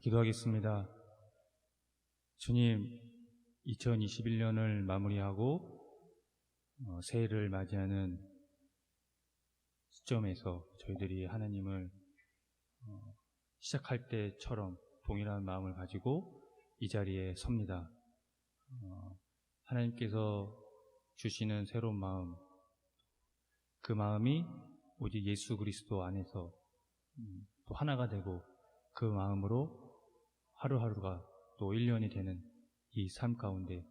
기도하겠습니다. 주님, 2021년을 마무리하고 새해를 맞이하는 시점에서 저희들이 하나님을 시작할 때처럼 동일한 마음을 가지고 이 자리에 섭니다. 하나님께서 주시는 새로운 마음, 그 마음이 오직 예수 그리스도 안에서 또 하나가 되고 그 마음으로 하루하루가 또 1년이 되는 이 삶 가운데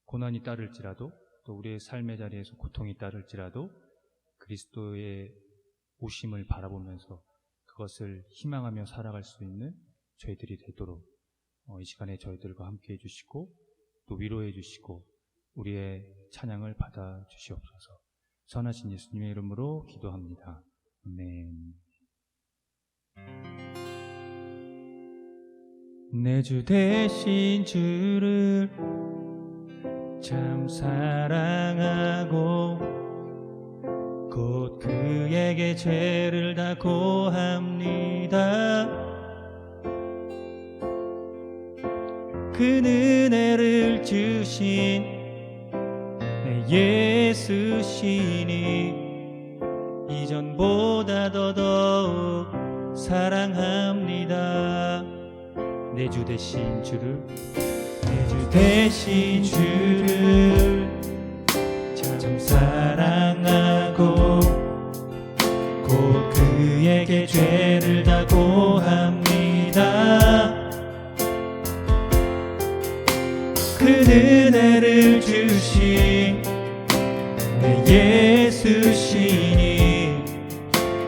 고난이 따를지라도 또 우리의 삶의 자리에서 고통이 따를지라도 그리스도의 오심을 바라보면서 그것을 희망하며 살아갈 수 있는 저희들이 되도록 이 시간에 저희들과 함께 해주시고 또 위로해 주시고 우리의 찬양을 받아 주시옵소서. 선하신 예수님의 이름으로 기도합니다. 아멘. 내 주 되신 주를 참 사랑하고 곧 그에게 죄를 다 고합니다. 그 은혜를 주신 내 예수시니 이전보다 더더욱 사랑합니다. 내 주 되신 주를 참 사랑하고 곧 그에게 죄를 다 고합니다. 그 은혜를 주신 내 예수시니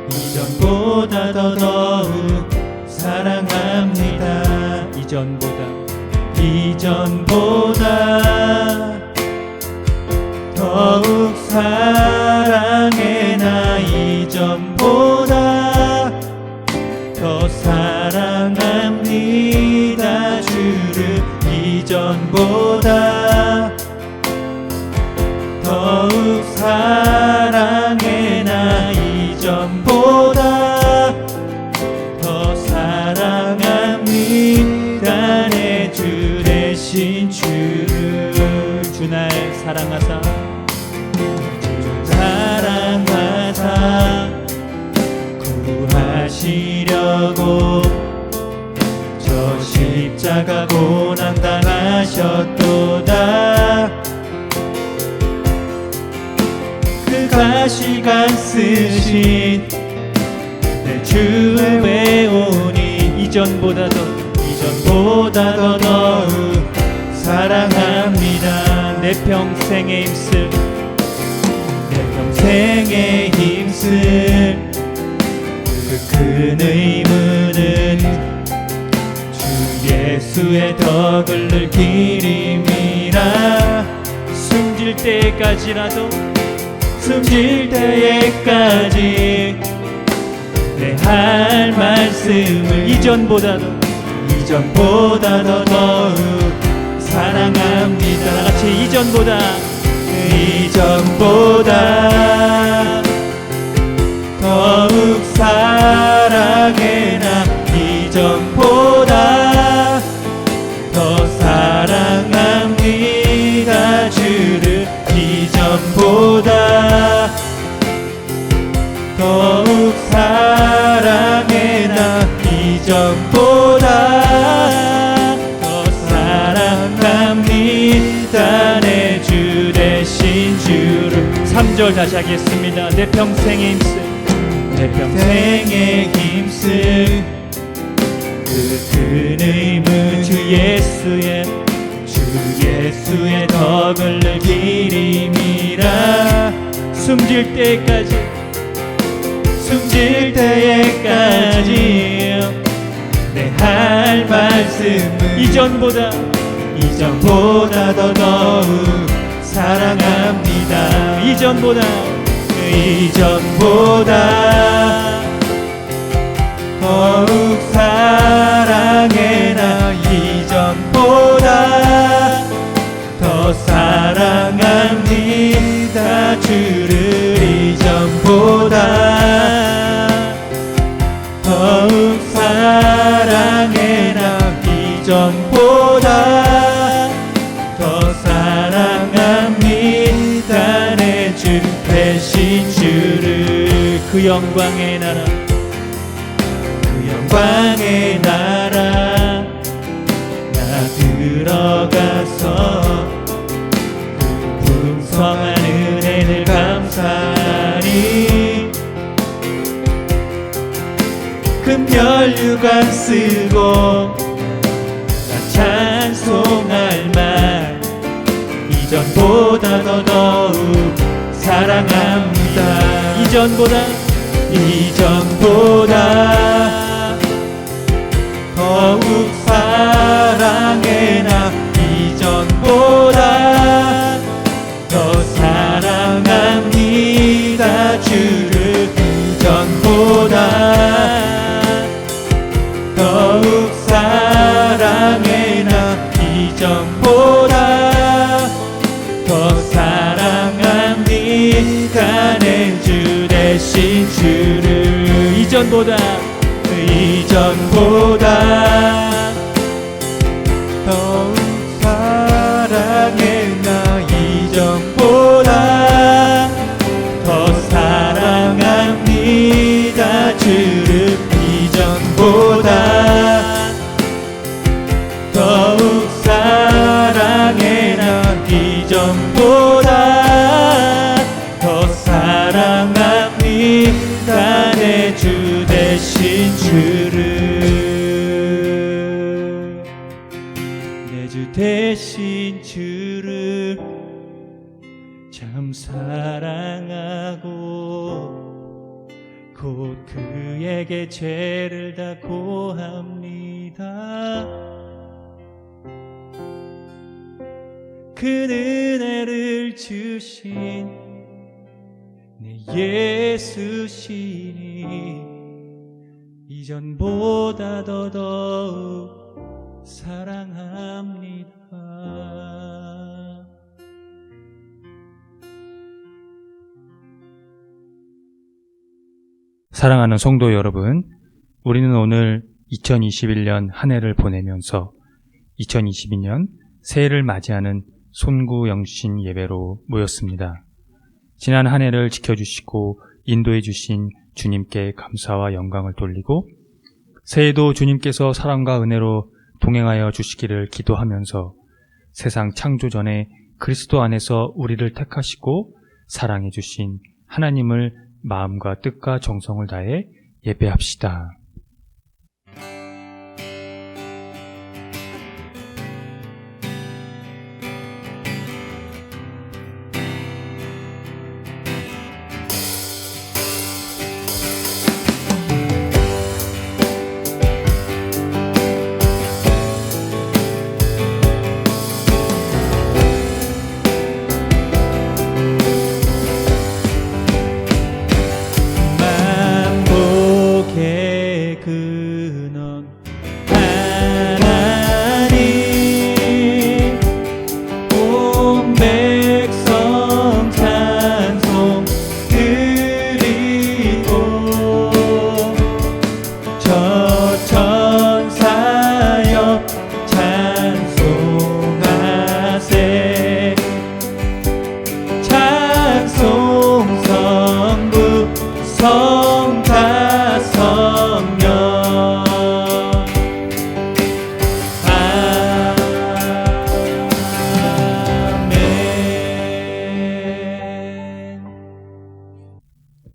이전보다 더더욱 사랑합니다. 이전보다 더욱 사랑해. 나 이전보다 더 사랑합니다. 주를 이전보다 더욱 사랑해. 나 이전보다 더 사랑합니다. 내 주 되신 주를 주 날 사랑하사 구하시려고 저 십자가 고난 당하셨도다. 그 가시관 쓰신 내 주를 외우니 이전보다 더더욱 사랑합니다. 내 평생에 힘쓸 그 큰 의무는 주 예수의 덕을 늘 기림이라. 숨질 때까지 내 할 말씀을 이전보다 더더욱 사랑합니다. 다같이 이전보다 더욱 사랑해. 나 이전보다 더 사랑합니다. 주를 이전보다 더욱 사랑해. 나 이전보다 더 사랑합니다. 내 주 되신 주를 3절 다시 하겠습니다. 내 평생에 힘쓸 그 큰 의무 주 예수의 덕을 늘 기림이라. 숨질 때까지 내 할 말씀은 이전보다 더더욱 사랑합니다. 이전보다 더욱 사랑해. 나 이전보다 더 사랑합니다. 주를 이전보다 더욱 사랑합니다. 그 영광의 나라, 그 영광의 나라 나 들어가서 그 풍성한 은혜를 감사하리. 금연류관 쓰고 나 찬송할 말 이전보다 더더욱 사랑합니다. 이전보다 더욱 사랑해. 나 이전보다 더 사랑합니다. 주를 이전보다 더욱 사랑해. 나 이전보다 더 사랑합니다. 내 주 대신 주를 이전보다 더욱 사랑해. 나 이전보다 더 사랑합니다. 주를 이전보다 더욱 사랑해. 나 이전보다 더 사랑합니다. 내 주 대신 주를, 내 주 대신 주를 참 사랑하고 곧 그에게 죄를 다 고합니다. 그 은혜를 주신 내 예수시니 이전보다 더더욱 사랑합니다. 사랑하는 성도 여러분, 우리는 오늘 2021년 한 해를 보내면서 2022년 새해를 맞이하는 손구영신 예배로 모였습니다. 지난 한 해를 지켜주시고 인도해 주신 주님께 감사와 영광을 돌리고 새해도 주님께서 사랑과 은혜로 동행하여 주시기를 기도하면서 세상 창조 전에 그리스도 안에서 우리를 택하시고 사랑해 주신 하나님을 마음과 뜻과 정성을 다해 예배합시다.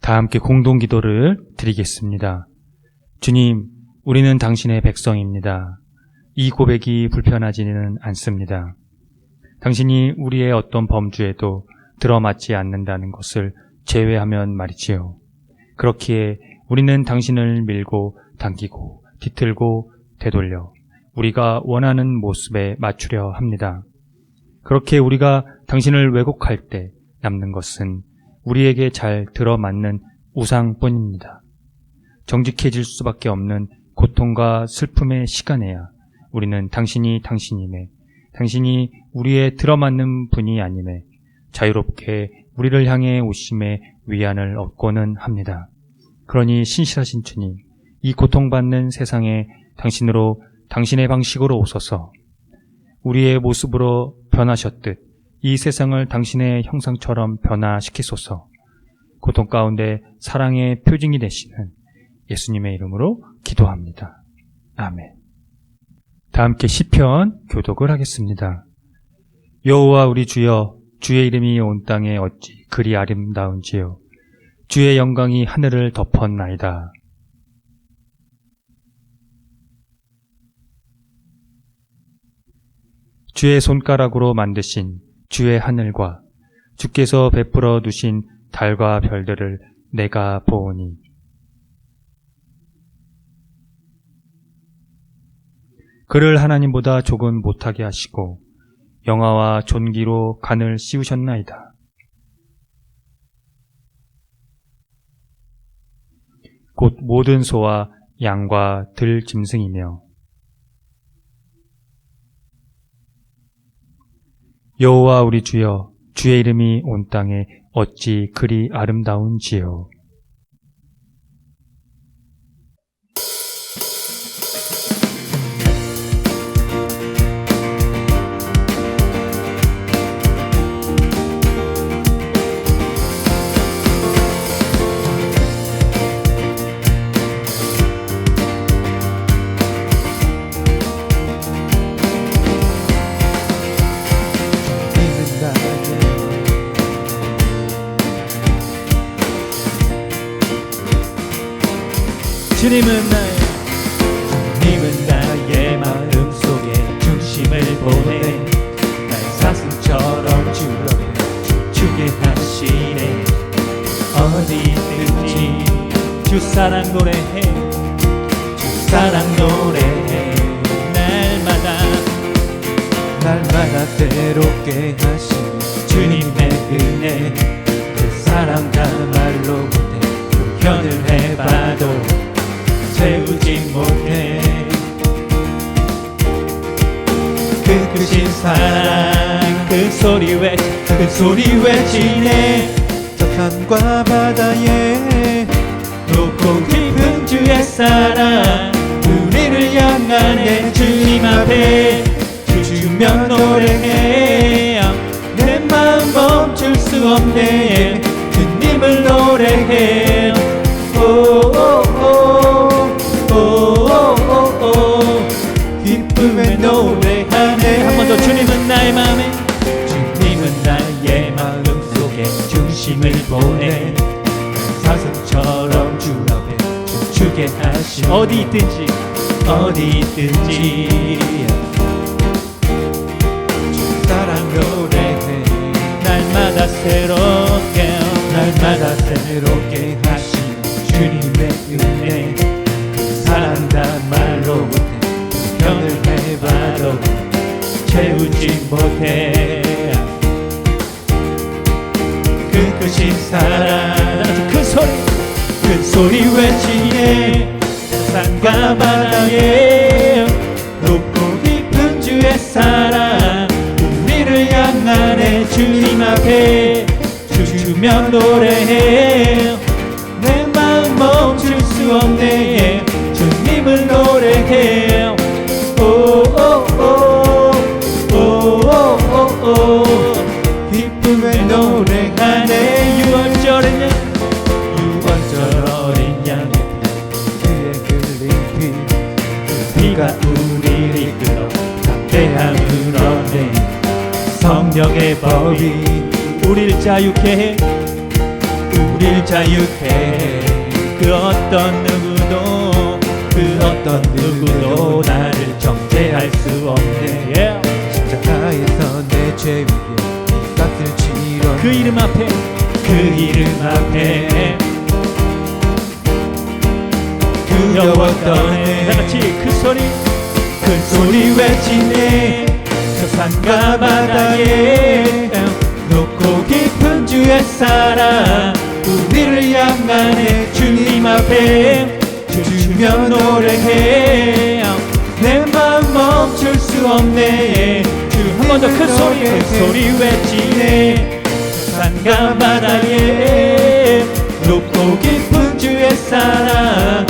다 함께 공동기도를 드리겠습니다. 주님, 우리는 당신의 백성입니다. 이 고백이 불편하지는 않습니다. 당신이 우리의 어떤 범주에도 들어맞지 않는다는 것을 제외하면 말이지요. 그렇기에 우리는 당신을 밀고 당기고 뒤틀고 되돌려 우리가 원하는 모습에 맞추려 합니다. 그렇게 우리가 당신을 왜곡할 때 남는 것은 우리에게 잘 들어맞는 우상뿐입니다. 정직해질 수밖에 없는 고통과 슬픔의 시간에야 우리는 당신님의, 당신이 우리의 들어맞는 분이 아님에 자유롭게 우리를 향해 오심의 위안을 얻고는 합니다. 그러니 신실하신 주님, 이 고통받는 세상에 당신으로 당신의 방식으로 오셔서 우리의 모습으로 변하셨듯 이 세상을 당신의 형상처럼 변화시키소서. 고통 가운데 사랑의 표징이 되시는 예수님의 이름으로 기도합니다. 아멘. 다 함께 시편 교독을 하겠습니다. 여호와 우리 주여, 주의 이름이 온 땅에 어찌 그리 아름다운지요. 주의 영광이 하늘을 덮었나이다. 주의 손가락으로 만드신 주의 하늘과 주께서 베풀어 두신 달과 별들을 내가 보오니 그를 하나님보다 조금 못하게 하시고 영화와 존귀로 간을 씌우셨나이다. 곧 모든 소와 양과 들 짐승이며 여호와 우리 주여, 주의 이름이 온 땅에 어찌 그리 아름다운지요. 주님은 나의 마음속에 중심을 보내 날 사슴처럼 춤추게 하시네. 어디든지 주 사랑 노래해, 주 사랑 노래해. 날마다 새롭게 하시는 주님의 은혜, 그 사랑 다 말로 못해 표현을 해봐도 채우지 못해. 그 크신 사랑, 그 소리 외치네. 저 산과 바다에 높고 깊은 주의 사랑, 우리를 향하네. 주님 앞에 주면 노래해. 내 마음 멈출 수 없네. 주님을 노래해. 기쁨에 노래하네. 한 번 더. 주님은 나의 마음에, 주님은 나의 마음속에 중심을 보내 사슴처럼 주 앞에 춤추게 하시. 어디 있든지 주 사랑 노래해. 날마다 새롭게 하신 주님의 은혜, 그 사랑 다 말로 못해 표현을 해봐도 채우지 못해. 그 크신 사랑, 큰 소리 외치네. 산과 바다에 높고 깊은 주의 사랑, 우리를 향하네. 주님 앞에 춤추며 노래해. 내 마음 멈출 수 없네. 주님을 노래해. 기쁨에 노래하네. 6월절 어린 양의 피, 그의 흘린 피, 피가 우리를 이끌어 담대함을 얻네. 성령의 법이 우릴 자유케 해. 그 어떤 누구도 나를 정죄할 수 없네. 십자가에서 내 죄 위에 값을 치러 그 이름 앞에 두려웠던 해. 다같이 큰 소리 외치네. 저 산과 바다에 높고 깊은 주의 사랑, 우리를 향하네. 주님 앞에 춤추며 노래해. 내 마음 멈출 수 없네. 한 번 더. 큰 소리 외치네. 산과 바다에 높고 깊은 주의 사랑,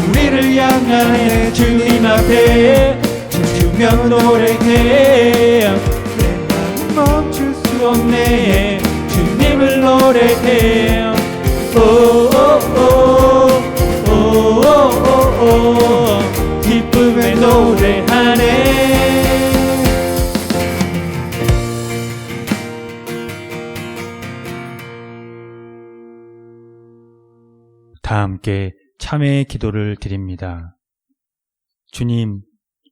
우리를 향하네. 주님 앞에 춤추며 노래해. 내 마음 멈출 수 없네. 주님을 노래해. 기쁨의 노래하네. 다 함께 참회의 기도를 드립니다. 주님,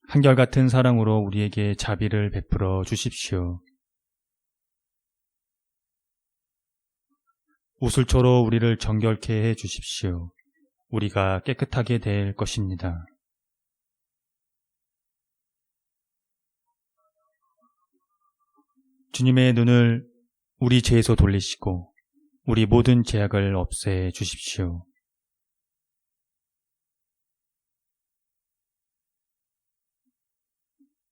한결같은 사랑으로 우리에게 자비를 베풀어 주십시오. 우슬초로 우리를 정결케 해 주십시오. 우리가 깨끗하게 될 것입니다. 주님의 눈을 우리 죄에서 돌리시고 우리 모든 죄악을 없애 주십시오.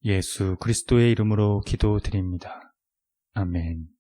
예수 그리스도의 이름으로 기도드립니다. 아멘.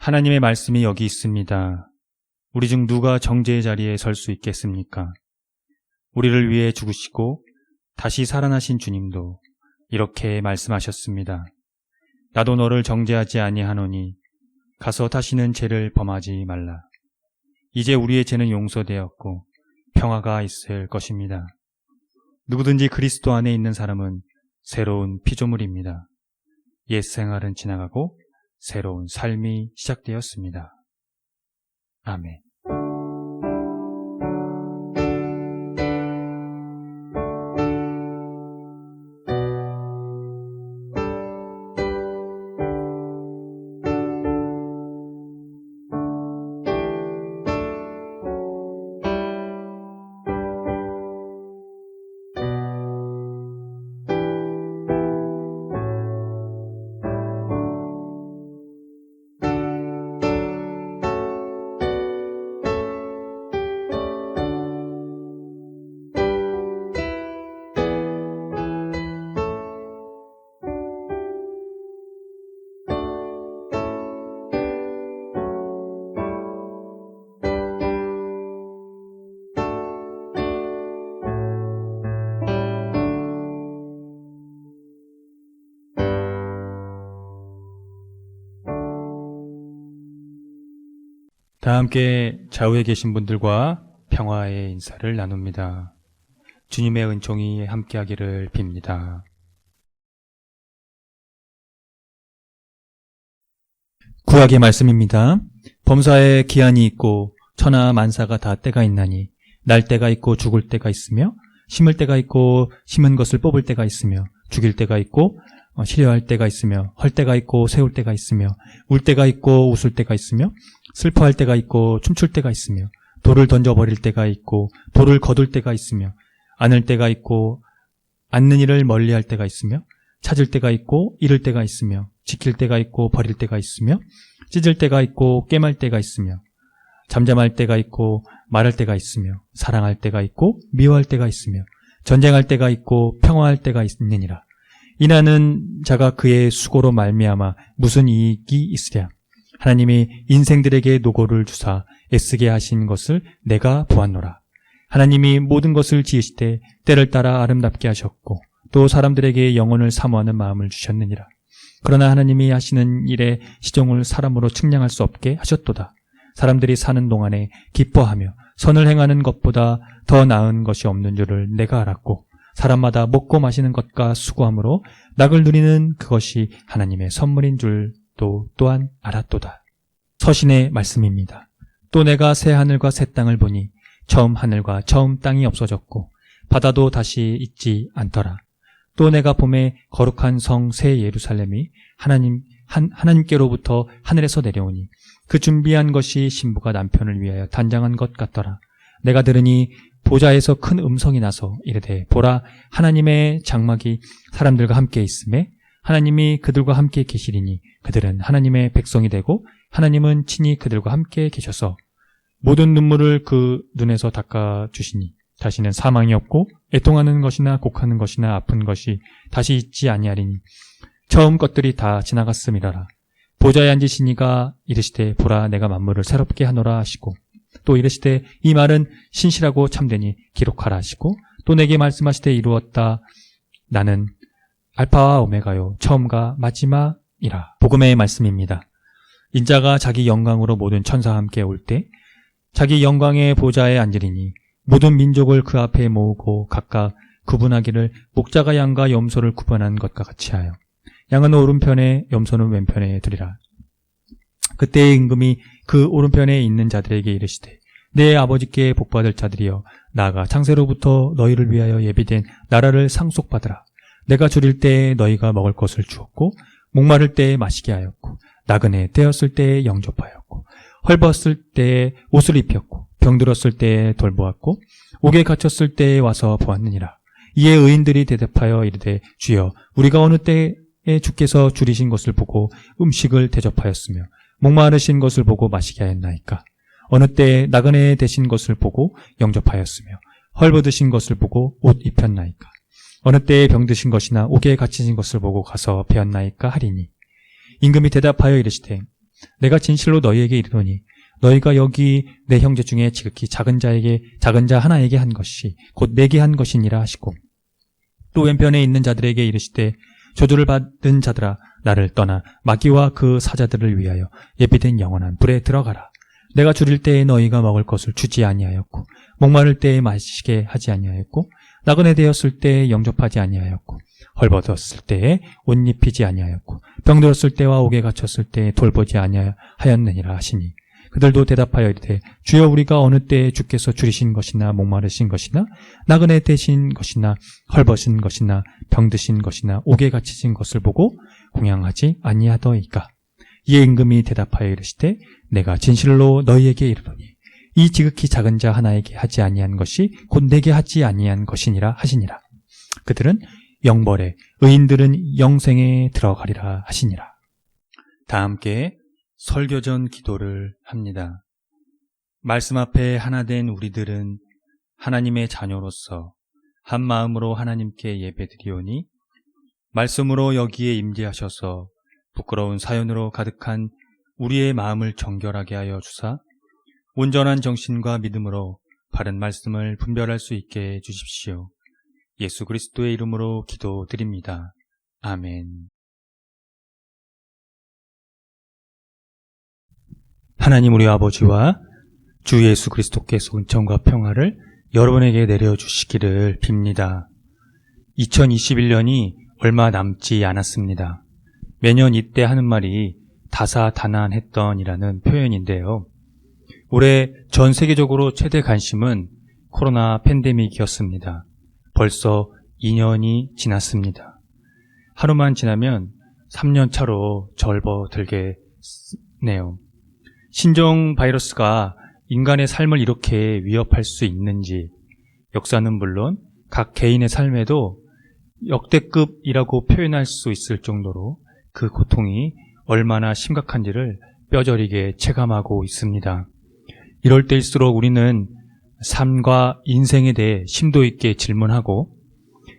하나님의 말씀이 여기 있습니다. 우리 중 누가 정죄의 자리에 설 수 있겠습니까? 우리를 위해 죽으시고 다시 살아나신 주님도 이렇게 말씀하셨습니다. 나도 너를 정죄하지 아니하노니 가서 다시는 죄를 범하지 말라. 이제 우리의 죄는 용서되었고 평화가 있을 것입니다. 누구든지 그리스도 안에 있는 사람은 새로운 피조물입니다. 옛 생활은 지나가고 새로운 삶이 시작되었습니다. 아멘. 다 함께 좌우에 계신 분들과 평화의 인사를 나눕니다. 주님의 은총이 함께하기를 빕니다. 구약의 말씀입니다. 범사에 기한이 있고 천하 만사가 다 때가 있나니 날 때가 있고 죽을 때가 있으며 심을 때가 있고 심은 것을 뽑을 때가 있으며 죽일 때가 있고 치료할 때가 있으며 헐 때가 있고 세울 때가 있으며 울 때가 있고 웃을 때가 있으며 슬퍼할 때가 있고 춤출 때가 있으며 돌을 던져버릴 때가 있고 돌을 거둘 때가 있으며 안을 때가 있고 앉는 일을 멀리할 때가 있으며 찾을 때가 있고 잃을 때가 있으며 지킬 때가 있고 버릴 때가 있으며 찢을 때가 있고 꿰말 때가 있으며 잠잠할 때가 있고 말할 때가 있으며 사랑할 때가 있고 미워할 때가 있으며 전쟁할 때가 있고 평화할 때가 있느니라. 이나는 자가 그의 수고로 말미암아 무슨 이익이 있으랴. 하나님이 인생들에게 노고를 주사 애쓰게 하신 것을 내가 보았노라. 하나님이 모든 것을 지으시되 때를 따라 아름답게 하셨고 또 사람들에게 영혼을 사모하는 마음을 주셨느니라. 그러나 하나님이 하시는 일에 시종을 사람으로 측량할 수 없게 하셨도다. 사람들이 사는 동안에 기뻐하며 선을 행하는 것보다 더 나은 것이 없는 줄을 내가 알았고 사람마다 먹고 마시는 것과 수고함으로 낙을 누리는 그것이 하나님의 선물인 줄도 또한 알았도다. 서신의 말씀입니다. 또 내가 새 하늘과 새 땅을 보니 처음 하늘과 처음 땅이 없어졌고 바다도 다시 있지 않더라. 또 내가 봄에 거룩한 성 새 예루살렘이 하나님께로부터 하늘에서 내려오니 그 준비한 것이 신부가 남편을 위하여 단장한 것 같더라. 내가 들으니 보좌에서 큰 음성이 나서 이르되 보라 하나님의 장막이 사람들과 함께 있음에 하나님이 그들과 함께 계시리니 그들은 하나님의 백성이 되고 하나님은 친히 그들과 함께 계셔서 모든 눈물을 그 눈에서 닦아주시니 다시는 사망이 없고 애통하는 것이나 곡하는 것이나 아픈 것이 다시 있지 아니하리니 처음 것들이 다 지나갔음이라라. 보좌에 앉으시니가 이르시되 보라 내가 만물을 새롭게 하노라 하시고 또 이르시되 이 말은 신실하고 참되니 기록하라 하시고 또 내게 말씀하시되 이루었다. 나는 알파와 오메가요 처음과 마지막이라. 복음의 말씀입니다. 인자가 자기 영광으로 모든 천사와 함께 올 때 자기 영광의 보좌에 앉으리니 모든 민족을 그 앞에 모으고 각각 구분하기를 목자가 양과 염소를 구분한 것과 같이 하여 양은 오른편에 염소는 왼편에 두리라. 그때의 임금이 그 오른편에 있는 자들에게 이르시되 내 아버지께 복받을 자들이여 나아가 창세로부터 너희를 위하여 예비된 나라를 상속받으라. 내가 줄일 때에 너희가 먹을 것을 주었고 목마를 때에 마시게 하였고 나그네 되었을 때에 영접하였고 헐벗을 때에 옷을 입혔고 병들었을 때에 돌보았고 옥에 갇혔을 때에 와서 보았느니라. 이에 의인들이 대답하여 이르되 주여 우리가 어느 때에 주께서 줄이신 것을 보고 음식을 대접하였으며 목마르신 것을 보고 마시게 하였나이까. 어느 때에 나그네 되신 것을 보고 영접하였으며 헐벗으신 것을 보고 옷 입혔나이까. 어느 때에 병드신 것이나 옥에 갇히신 것을 보고 가서 배웠나이까 하리니 임금이 대답하여 이르시되 내가 진실로 너희에게 이르노니 너희가 여기 내 형제 중에 지극히 작은 자 하나에게 한 것이 곧 내게 한 것이니라 하시고 또 왼편에 있는 자들에게 이르시되 저주를 받은 자들아 나를 떠나 마귀와 그 사자들을 위하여 예비된 영원한 불에 들어가라. 내가 줄일 때에 너희가 먹을 것을 주지 아니하였고 목마를 때에 마시게 하지 아니하였고 나그네 되었을 때에 영접하지 아니하였고 헐벗었을 때에 옷 입히지 아니하였고 병들었을 때와 옥에 갇혔을 때에 돌보지 아니하였느니라 하시니 그들도 대답하여 이르되 주여 우리가 어느 때에 주께서 줄이신 것이나 목마르신 것이나 나그네 되신 것이나 헐벗은 것이나 병드신 것이나 옥에 갇히신 것을 보고 공양하지 아니하더이까. 이에 임금이 대답하여 이르시되 내가 진실로 너희에게 이르노니 이 지극히 작은 자 하나에게 하지 아니한 것이 곧 내게 하지 아니한 것이니라 하시니라. 그들은 영벌에 의인들은 영생에 들어가리라 하시니라. 다 함께 설교전 기도를 합니다. 말씀 앞에 하나 된 우리들은 하나님의 자녀로서 한 마음으로 하나님께 예배드리오니 말씀으로 여기에 임재하셔서 부끄러운 사연으로 가득한 우리의 마음을 정결하게 하여 주사 온전한 정신과 믿음으로 바른 말씀을 분별할 수 있게 해주십시오. 예수 그리스도의 이름으로 기도드립니다. 아멘. 하나님 우리 아버지와 주 예수 그리스도께서 은총과 평화를 여러분에게 내려주시기를 빕니다. 2021년이 얼마 남지 않았습니다. 매년 이때 하는 말이 다사다난했던이라는 표현인데요. 올해 전 세계적으로 최대 관심은 코로나 팬데믹이었습니다. 벌써 2년이 지났습니다. 하루만 지나면 3년 차로 절버들겠네요. 신종 바이러스가 인간의 삶을 이렇게 위협할 수 있는지, 역사는 물론 각 개인의 삶에도 역대급이라고 표현할 수 있을 정도로 그 고통이 얼마나 심각한지를 뼈저리게 체감하고 있습니다. 이럴 때일수록 우리는 삶과 인생에 대해 심도 있게 질문하고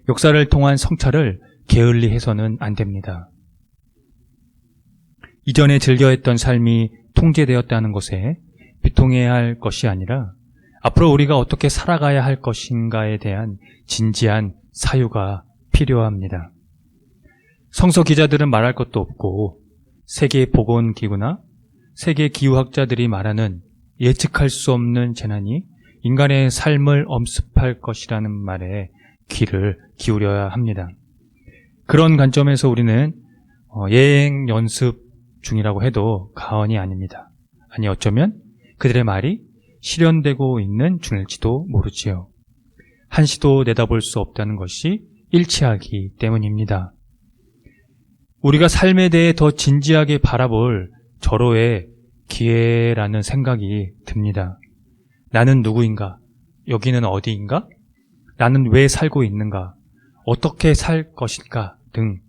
역사를 통한 성찰을 게을리 해서는 안 됩니다. 이전에 즐겨했던 삶이 통제되었다는 것에 비통해야 할 것이 아니라 앞으로 우리가 어떻게 살아가야 할 것인가에 대한 진지한 사유가 필요합니다. 성서 기자들은 말할 것도 없고 세계보건기구나 세계기후학자들이 말하는 예측할 수 없는 재난이 인간의 삶을 엄습할 것이라는 말에 귀를 기울여야 합니다. 그런 관점에서 우리는 예행 연습 중이라고 해도 과언이 아닙니다. 아니 어쩌면 그들의 말이 실현되고 있는 중일지도 모르지요. 한시도 내다볼 수 없다는 것이 일치하기 때문입니다. 우리가 삶에 대해 더 진지하게 바라볼 절호의 기회라는 생각이 듭니다. 나는 누구인가? 여기는 어디인가? 나는 왜 살고 있는가? 어떻게 살 것인가? 등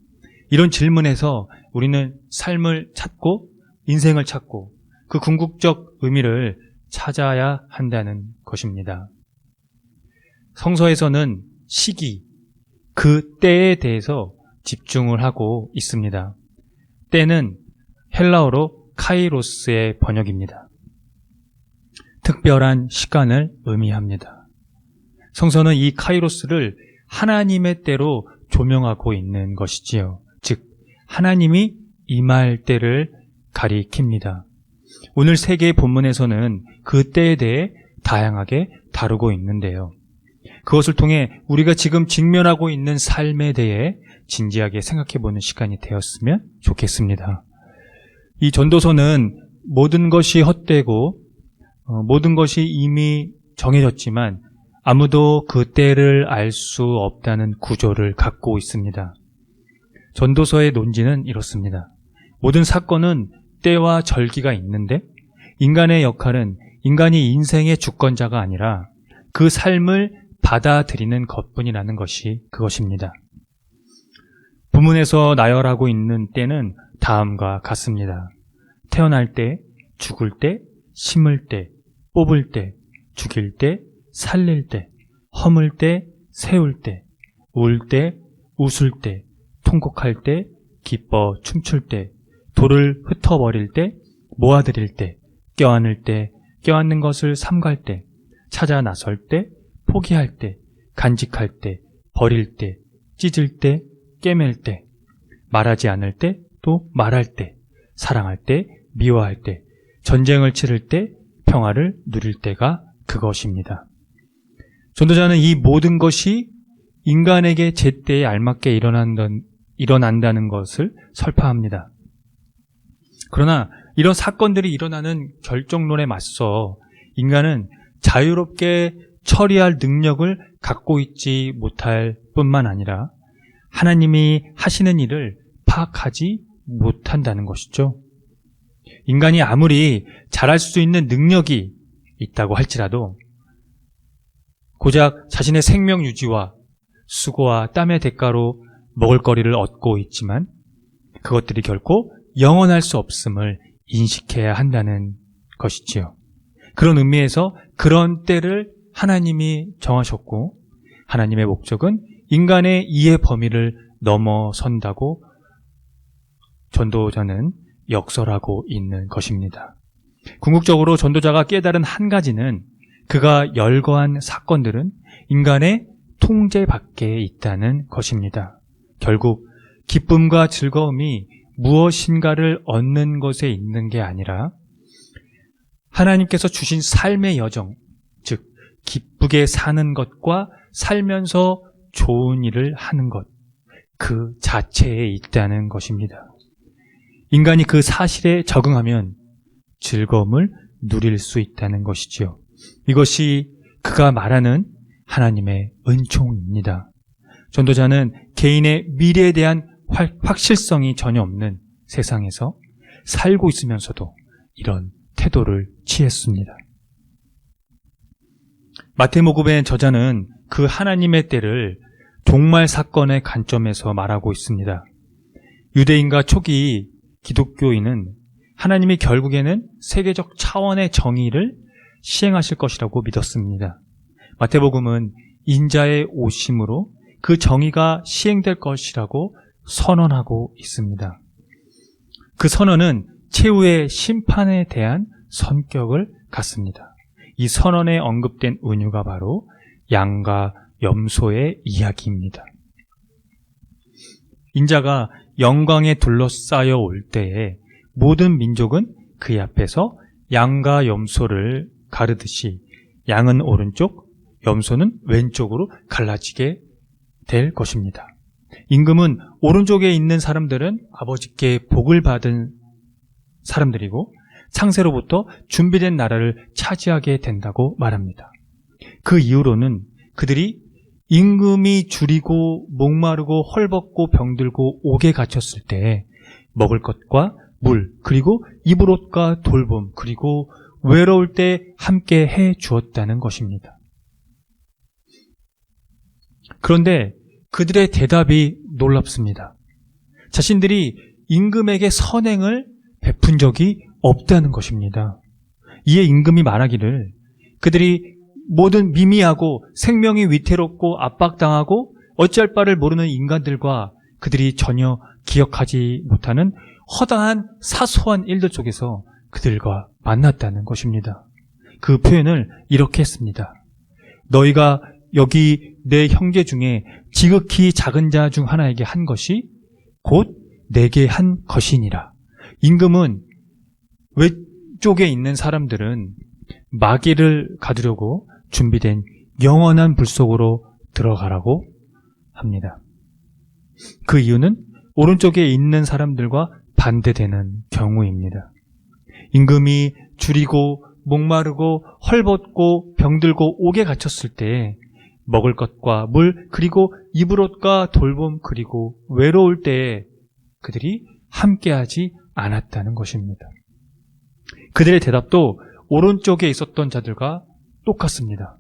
이런 질문에서 우리는 삶을 찾고 인생을 찾고 그 궁극적 의미를 찾아야 한다는 것입니다. 성서에서는 시기, 그 때에 대해서 집중을 하고 있습니다. 때는 헬라어로 카이로스의 번역입니다. 특별한 시간을 의미합니다. 성서는 이 카이로스를 하나님의 때로 조명하고 있는 것이지요. 즉 하나님이 임할 때를 가리킵니다. 오늘 세 개의 본문에서는 그 때에 대해 다양하게 다루고 있는데요. 그것을 통해 우리가 지금 직면하고 있는 삶에 대해 진지하게 생각해보는 시간이 되었으면 좋겠습니다. 이 전도서는 모든 것이 헛되고 모든 것이 이미 정해졌지만 아무도 그 때를 알 수 없다는 구조를 갖고 있습니다. 전도서의 논지는 이렇습니다. 모든 사건은 때와 절기가 있는데 인간의 역할은 인간이 인생의 주권자가 아니라 그 삶을 받아들이는 것뿐이라는 것이 그것입니다. 본문에서 나열하고 있는 때는 다음과 같습니다. 태어날 때, 죽을 때, 심을 때, 뽑을 때, 죽일 때, 살릴 때, 허물 때, 세울 때, 울 때, 웃을 때, 통곡할 때, 기뻐 춤출 때, 돌을 흩어버릴 때, 모아들일 때, 껴안을 때, 껴안는 것을 삼갈 때, 찾아 나설 때, 포기할 때, 간직할 때, 버릴 때, 찢을 때, 깨맬 때, 말하지 않을 때, 또 말할 때, 사랑할 때, 미워할 때, 전쟁을 치를 때, 평화를 누릴 때가 그것입니다. 전도자는 이 모든 것이 인간에게 제때에 알맞게 일어난다는 것을 설파합니다. 그러나 이런 사건들이 일어나는 결정론에 맞서 인간은 자유롭게 처리할 능력을 갖고 있지 못할 뿐만 아니라 하나님이 하시는 일을 파악하지 못한다는 것이죠. 인간이 아무리 잘할 수 있는 능력이 있다고 할지라도 고작 자신의 생명 유지와 수고와 땀의 대가로 먹을거리를 얻고 있지만 그것들이 결코 영원할 수 없음을 인식해야 한다는 것이지요. 그런 의미에서 그런 때를 하나님이 정하셨고 하나님의 목적은 인간의 이해 범위를 넘어선다고 전도자는 역설하고 있는 것입니다. 궁극적으로 전도자가 깨달은 한 가지는 그가 열거한 사건들은 인간의 통제 밖에 있다는 것입니다. 결국 기쁨과 즐거움이 무엇인가를 얻는 것에 있는 게 아니라 하나님께서 주신 삶의 여정, 즉 기쁘게 사는 것과 살면서 좋은 일을 하는 것, 그 자체에 있다는 것입니다. 인간이 그 사실에 적응하면 즐거움을 누릴 수 있다는 것이지요. 이것이 그가 말하는 하나님의 은총입니다. 전도자는 개인의 미래에 대한 확실성이 전혀 없는 세상에서 살고 있으면서도 이런 태도를 취했습니다. 마태복음의 저자는 그 하나님의 때를 종말 사건의 관점에서 말하고 있습니다. 유대인과 초기 기독교인은 하나님이 결국에는 세계적 차원의 정의를 시행하실 것이라고 믿었습니다. 마태복음은 인자의 오심으로 그 정의가 시행될 것이라고 선언하고 있습니다. 그 선언은 최후의 심판에 대한 선격을 갖습니다. 이 선언에 언급된 은유가 바로 양과 염소의 이야기입니다. 인자가 영광에 둘러싸여 올 때에 모든 민족은 그의 앞에서 양과 염소를 가르듯이 양은 오른쪽, 염소는 왼쪽으로 갈라지게 될 것입니다. 임금은 오른쪽에 있는 사람들은 아버지께 복을 받은 사람들이고 창세로부터 준비된 나라를 차지하게 된다고 말합니다. 그 이후로는 그들이 임금이 줄이고 목마르고 헐벗고 병들고 옥에 갇혔을 때 먹을 것과 물, 그리고 입을 옷과 돌봄, 그리고 외로울 때 함께 해 주었다는 것입니다. 그런데 그들의 대답이 놀랍습니다. 자신들이 임금에게 선행을 베푼 적이 없다는 것입니다. 이에 임금이 말하기를 그들이 모든 미미하고 생명이 위태롭고 압박당하고 어찌할 바를 모르는 인간들과 그들이 전혀 기억하지 못하는 허다한 사소한 일들 속에서 그들과 만났다는 것입니다. 그 표현을 이렇게 했습니다. 너희가 여기 내 형제 중에 지극히 작은 자 중 하나에게 한 것이 곧 내게 한 것이니라. 임금은 외쪽에 있는 사람들은 마귀를 가두려고 준비된 영원한 불 속으로 들어가라고 합니다. 그 이유는 오른쪽에 있는 사람들과 반대되는 경우입니다. 임금이 줄이고 목마르고 헐벗고 병들고 옥에 갇혔을 때 먹을 것과 물, 그리고 입을 옷과 돌봄, 그리고 외로울 때에 그들이 함께하지 않았다는 것입니다. 그들의 대답도 오른쪽에 있었던 자들과 똑같습니다.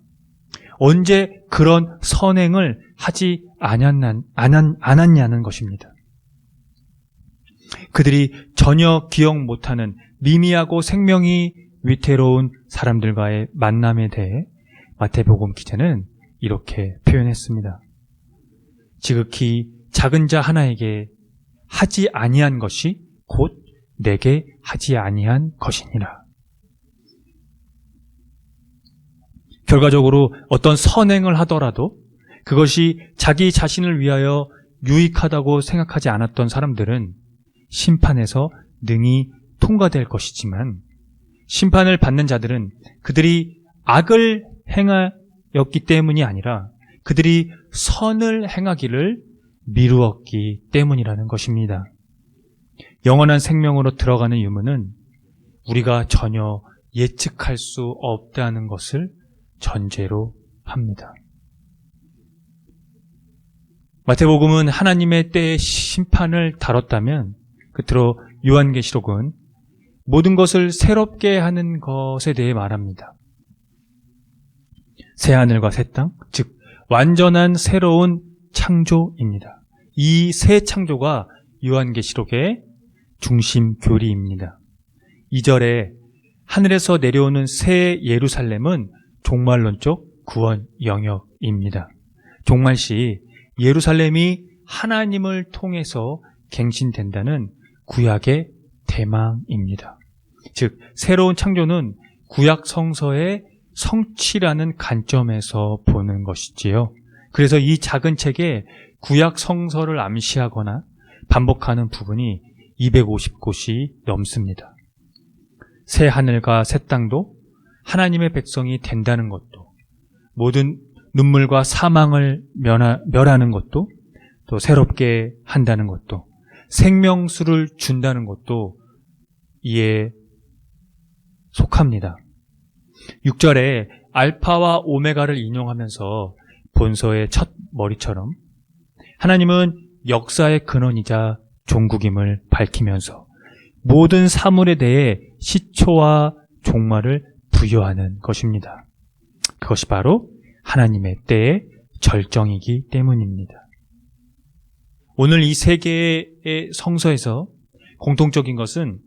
언제 그런 선행을 하지 않았냐는 것입니다. 그들이 전혀 기억 못하는 미미하고 생명이 위태로운 사람들과의 만남에 대해 마태복음 기자는 이렇게 표현했습니다. 지극히 작은 자 하나에게 하지 아니한 것이 곧 내게 하지 아니한 것이니라. 결과적으로 어떤 선행을 하더라도 그것이 자기 자신을 위하여 유익하다고 생각하지 않았던 사람들은 심판에서 능히 통과될 것이지만 심판을 받는 자들은 그들이 악을 행하였기 때문이 아니라 그들이 선을 행하기를 미루었기 때문이라는 것입니다. 영원한 생명으로 들어가는 유무는 우리가 전혀 예측할 수 없다는 것을 전제로 합니다. 마태복음은 하나님의 때의 심판을 다뤘다면 끝으로 요한계시록은 모든 것을 새롭게 하는 것에 대해 말합니다. 새 하늘과 새 땅, 즉 완전한 새로운 창조입니다. 이 새 창조가 요한계시록의 중심 교리입니다. 2절에 하늘에서 내려오는 새 예루살렘은 종말론적 구원 영역입니다. 종말시 예루살렘이 하나님을 통해서 갱신된다는 구약의 대망입니다. 즉 새로운 창조는 구약 성서의 성취라는 관점에서 보는 것이지요. 그래서 이 작은 책에 구약 성서를 암시하거나 반복하는 부분이 250곳이 넘습니다. 새 하늘과 새 땅도 하나님의 백성이 된다는 것도, 모든 눈물과 사망을 멸하는 것도, 또 새롭게 한다는 것도, 생명수를 준다는 것도 이에 속합니다. 6절에 알파와 오메가를 인용하면서 본서의 첫 머리처럼 하나님은 역사의 근원이자 종국임을 밝히면서 모든 사물에 대해 시초와 종말을 부여하는 것입니다. 그것이 바로 하나님의 때의 절정이기 때문입니다. 오늘 이 세 개의 성서에서 공통적인 것은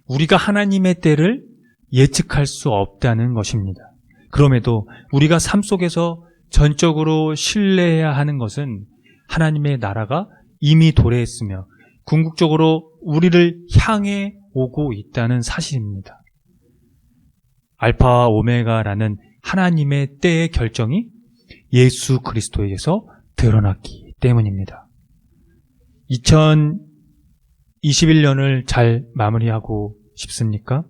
우리가 하나님의 때를 예측할 수 없다는 것입니다. 그럼에도 우리가 삶 속에서 전적으로 신뢰해야 하는 것은 하나님의 나라가 이미 도래했으며 궁극적으로 우리를 향해 오고 있다는 사실입니다. 알파와 오메가라는 하나님의 때의 결정이 예수 그리스도에게서 드러났기 때문입니다. 2021년을 잘 마무리하고 싶습니까?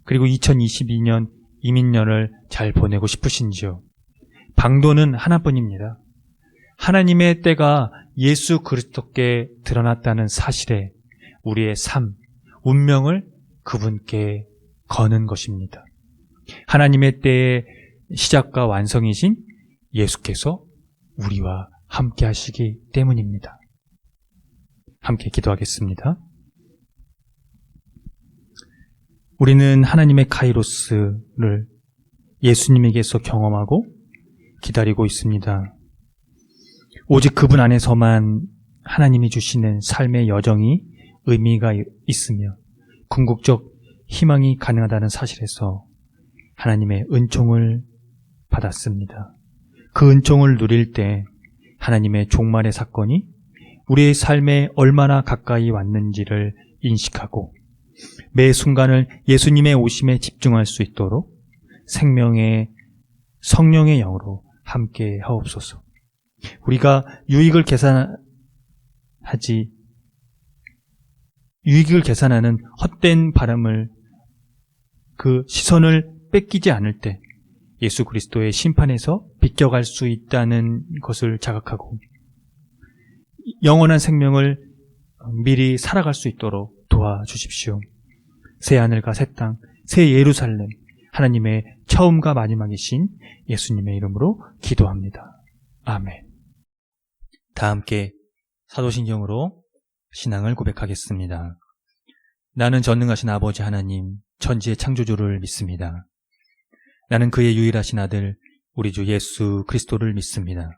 그리고 2022년 이민년을 잘 보내고 싶으신지요? 방도는 하나뿐입니다. 하나님의 때가 예수 그리스도께 드러났다는 사실에 우리의 삶, 운명을 그분께 거는 것입니다. 하나님의 때의 시작과 완성이신 예수께서 우리와 함께 하시기 때문입니다. 함께 기도하겠습니다. 우리는 하나님의 카이로스를 예수님에게서 경험하고 기다리고 있습니다. 오직 그분 안에서만 하나님이 주시는 삶의 여정이 의미가 있으며 궁극적 희망이 가능하다는 사실에서 하나님의 은총을 받았습니다. 그 은총을 누릴 때 하나님의 종말의 사건이 우리의 삶에 얼마나 가까이 왔는지를 인식하고 매 순간을 예수님의 오심에 집중할 수 있도록 생명의 성령의 영으로 함께 하옵소서. 우리가 유익을 계산하는 헛된 바람을 그 시선을 뺏기지 않을 때 예수 그리스도의 심판에서 비껴갈 수 있다는 것을 자각하고 영원한 생명을 미리 살아갈 수 있도록 도와주십시오. 새 하늘과 새 땅, 새 예루살렘, 하나님의 처음과 마지막이신 예수님의 이름으로 기도합니다. 아멘. 다 함께 사도신경으로 신앙을 고백하겠습니다. 나는 전능하신 아버지 하나님, 천지의 창조주를 믿습니다. 나는 그의 유일하신 아들, 우리 주 예수 그리스도를 믿습니다.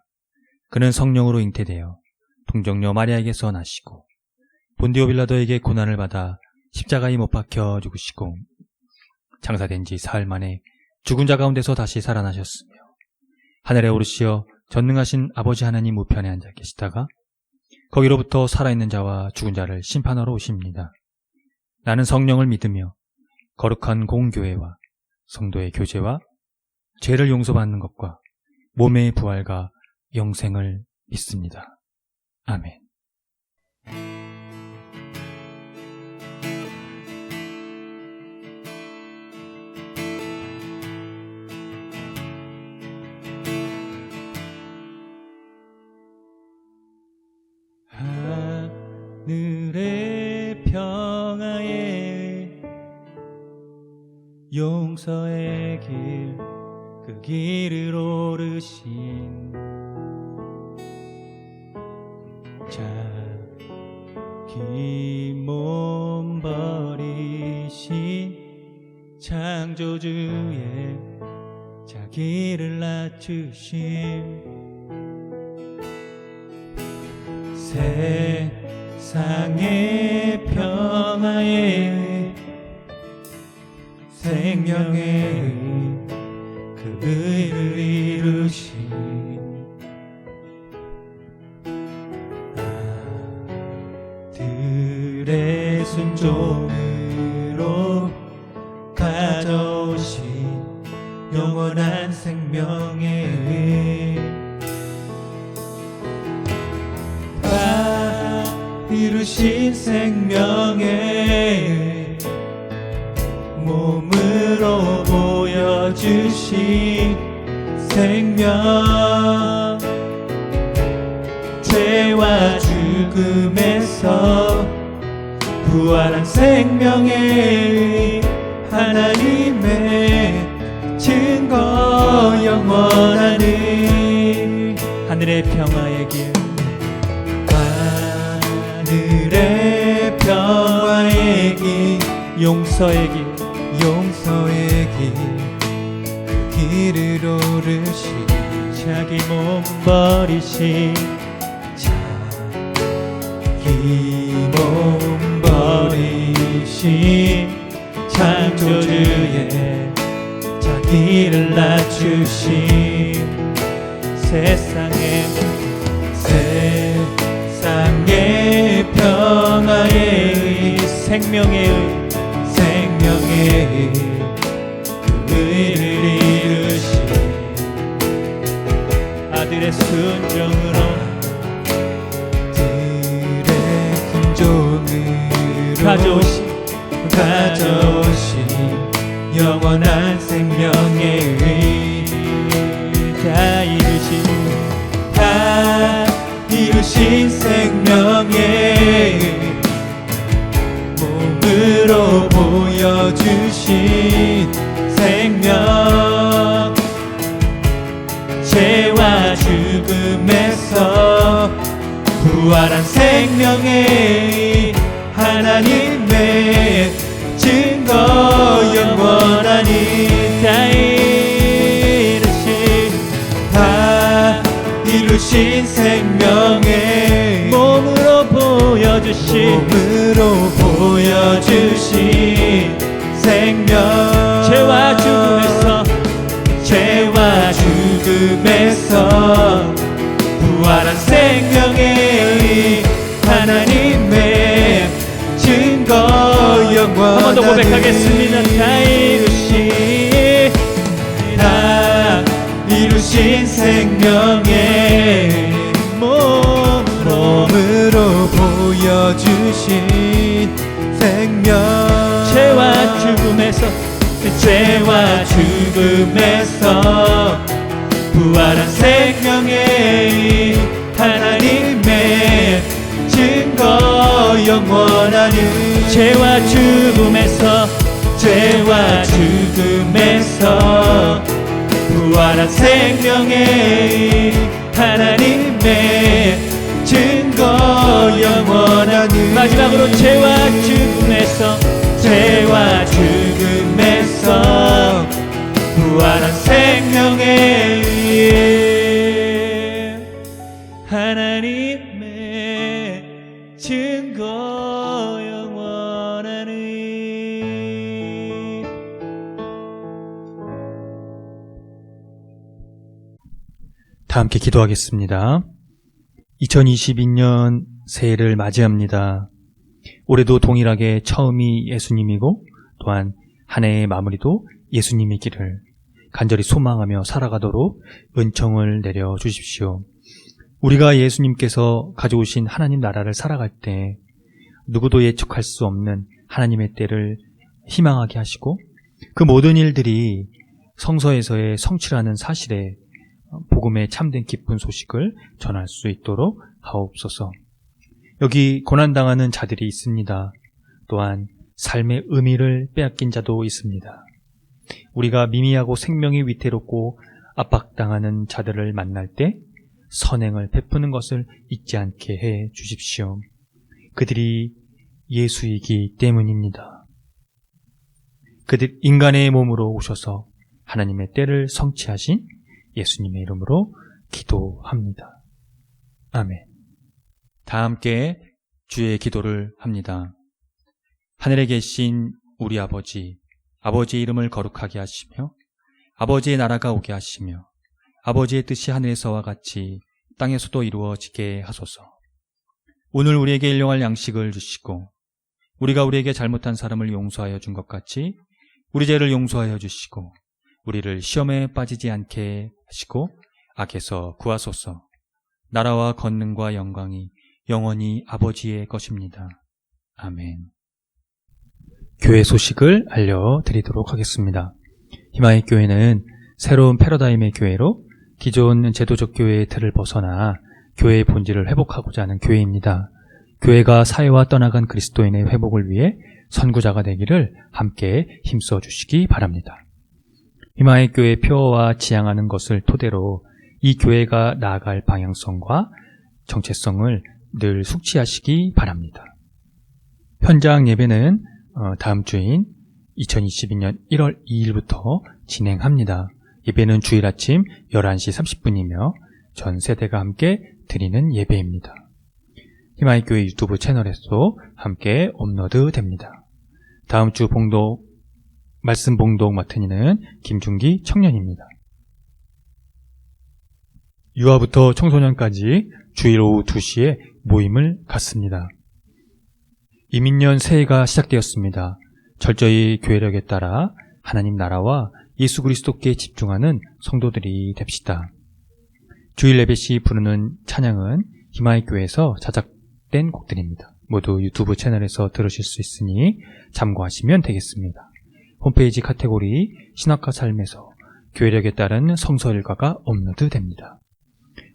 그는 성령으로 잉태되어 동정녀 마리아에게서 나시고 본디오 빌라도에게 고난을 받아 십자가에 못 박혀 죽으시고 장사된 지 사흘 만에 죽은 자 가운데서 다시 살아나셨으며 하늘에 오르시어 전능하신 아버지 하나님 우편에 앉아 계시다가 거기로부터 살아있는 자와 죽은 자를 심판하러 오십니다. 나는 성령을 믿으며 거룩한 공교회와 성도의 교제와 죄를 용서받는 것과 몸의 부활과 영생을 믿습니다. 아멘. 하늘의 평화에 용서의 길, 그 길을 오르신 자기 몸 버리신 창조주의 자기를 낮추신 세상의 평화에 생명의 그 의를 이루신 아들의 순종으로 가져오신 영원한 생명의 의 다 이루신 생명의 몸으로 보여주신 생명 죄와 죽음에서 부활한 생명의 하나님의 증거 영원한 의 하늘의 평화의 길 하늘의 평화의 길 용서의 길 그 길을 오르신 자기 몸 버리신 자기 몸 버리신 창조주의 자기를 낮추신 세상의 평화의 생명의 그 의를 이루신 아들의 순종으로 가져오신 영원한 생명의 의 다 이루신 생명의 의 몸으로 보여주신 생명 죄와 죽음에서 부활한 생명의 하나님의 증거 영원하니 다 이루신 생명의 몸으로 보여주신 생명 죄와 죽음에서 부활한 생명의 하나님의 증거 영원한 한 번 더 고백하겠습니다. 다 이루신 생명의 몸으로 보여주신 생명 죄와 죽음에서 부활한 생명의 하나님의 증거 영원하니 죄와 죽음에서 부활한 생명의 하나님의 증거 영원하니 마지막으로 죄와 죽음에서 부활한 생명의 하나님의 증거 영원하니. 다 함께 기도하겠습니다. 2022년 새해를 맞이합니다. 올해도 동일하게 처음이 예수님이고 또한 한 해의 마무리도 예수님이기를 간절히 소망하며 살아가도록 은총을 내려 주십시오. 우리가 예수님께서 가져오신 하나님 나라를 살아갈 때 누구도 예측할 수 없는 하나님의 때를 희망하게 하시고 그 모든 일들이 성서에서의 성취라는 사실에 복음의 참된 기쁜 소식을 전할 수 있도록 하옵소서. 여기 고난당하는 자들이 있습니다. 또한 삶의 의미를 빼앗긴 자도 있습니다. 우리가 미미하고 생명이 위태롭고 압박당하는 자들을 만날 때 선행을 베푸는 것을 잊지 않게 해 주십시오. 그들이 예수이기 때문입니다. 그들 인간의 몸으로 오셔서 하나님의 때를 성취하신 예수님의 이름으로 기도합니다. 아멘. 다 함께 주의 기도를 합니다. 하늘에 계신 우리 아버지, 아버지의 이름을 거룩하게 하시며 아버지의 나라가 오게 하시며 아버지의 뜻이 하늘에서와 같이 땅에서도 이루어지게 하소서. 오늘 우리에게 일용할 양식을 주시고 우리가 우리에게 잘못한 사람을 용서하여 준 것 같이 우리 죄를 용서하여 주시고 우리를 시험에 빠지지 않게 하시고 악에서 구하소서. 나라와 권능과 영광이 영원히 아버지의 것입니다. 아멘. 교회 소식을 알려드리도록 하겠습니다. 희망의 교회는 새로운 패러다임의 교회로 기존 제도적 교회의 틀을 벗어나 교회의 본질을 회복하고자 하는 교회입니다. 교회가 사회와 떠나간 그리스도인의 회복을 위해 선구자가 되기를 함께 힘써 주시기 바랍니다. 희망의 교회 표어와 지향하는 것을 토대로 이 교회가 나아갈 방향성과 정체성을 늘 숙지하시기 바랍니다. 현장 예배는 다음 주인 2022년 1월 2일부터 진행합니다. 예배는 주일 아침 11시 30분이며 전 세대가 함께 드리는 예배입니다. 희망의 교회 유튜브 채널에서 함께 업로드 됩니다. 다음 주 말씀 봉독 맡은 이는 김준기 청년입니다. 유아부터 청소년까지 주일 오후 2시에 모임을 갖습니다. 이민년 새해가 시작되었습니다. 철저히 교회력에 따라 하나님 나라와 예수 그리스도께 집중하는 성도들이 됩시다. 주일 예배 시 부르는 찬양은 희망의 교회에서 제작된 곡들입니다. 모두 유튜브 채널에서 들으실 수 있으니 참고하시면 되겠습니다. 홈페이지 카테고리 신학과 삶에서 교회력에 따른 성서 일과가 업로드됩니다.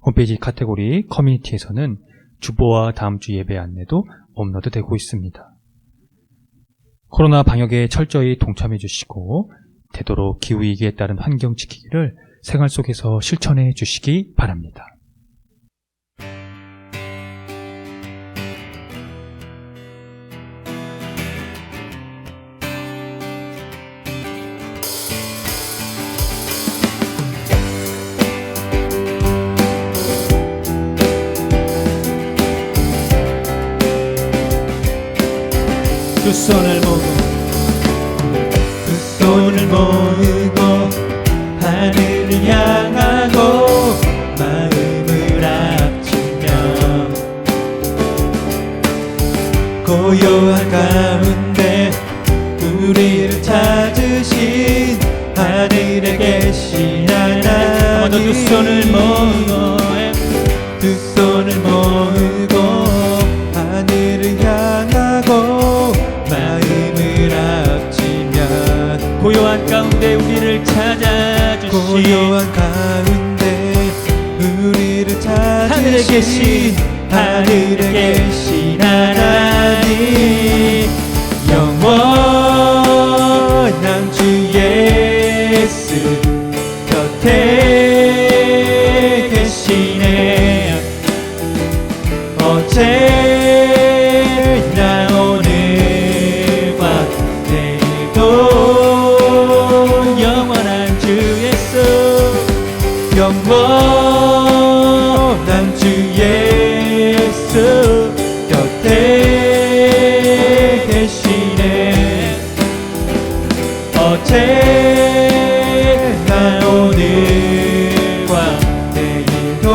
홈페이지 카테고리 커뮤니티에서는 주보와 다음 주 예배 안내도 업로드되고 있습니다. 코로나 방역에 철저히 동참해 주시고 되도록 기후위기에 따른 환경 지키기를 생활 속에서 실천해 주시기 바랍니다. 두 손을 모으고 하늘을 향하고 마음을 합치며 고요한 가운데 우리를 찾으신 하늘에 계신 하나님 두 손을 모으고 하늘을 향하고 마음을 합치면 고요한 가운데 우리를 찾아주신 하늘에 계신 하나님 영원한 주 예수 곁에 계시네 어제나 오늘과 내일도 영원한 주 예수 영원한 주 예수 곁에 계시네 어제나 오늘과 내일도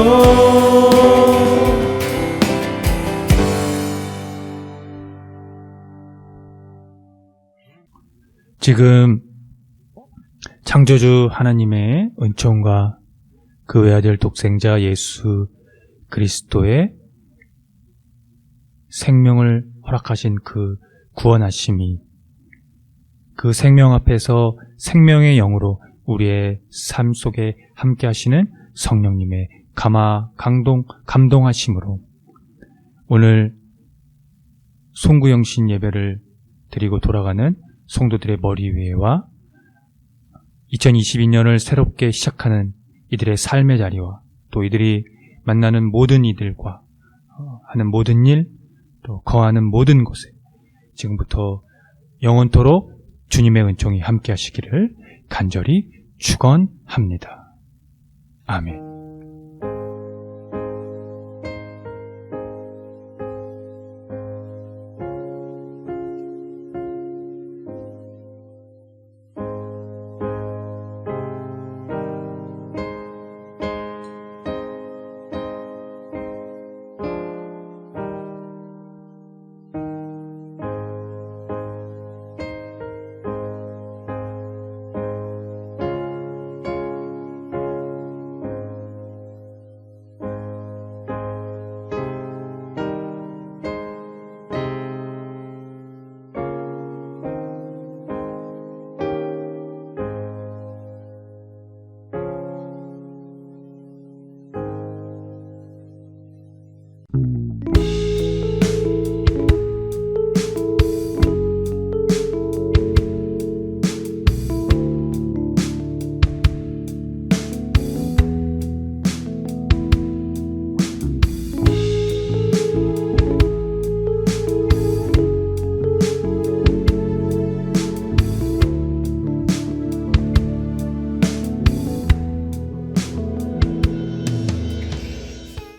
지금 창조주 하나님의 은총과 그 외아들 독생자 예수 그리스도의 생명을 허락하신 그 구원하심이 그 생명 앞에서 생명의 영으로 우리의 삶 속에 함께 하시는 성령님의 감동하심으로 오늘 송구영신 예배를 드리고 돌아가는 성도들의 머리 위에와 2022년을 새롭게 시작하는 이들의 삶의 자리와 또 이들이 만나는 모든 이들과 하는 모든 일, 또 거하는 모든 곳에 지금부터 영원토록 주님의 은총이 함께 하시기를 간절히 축원합니다. 아멘.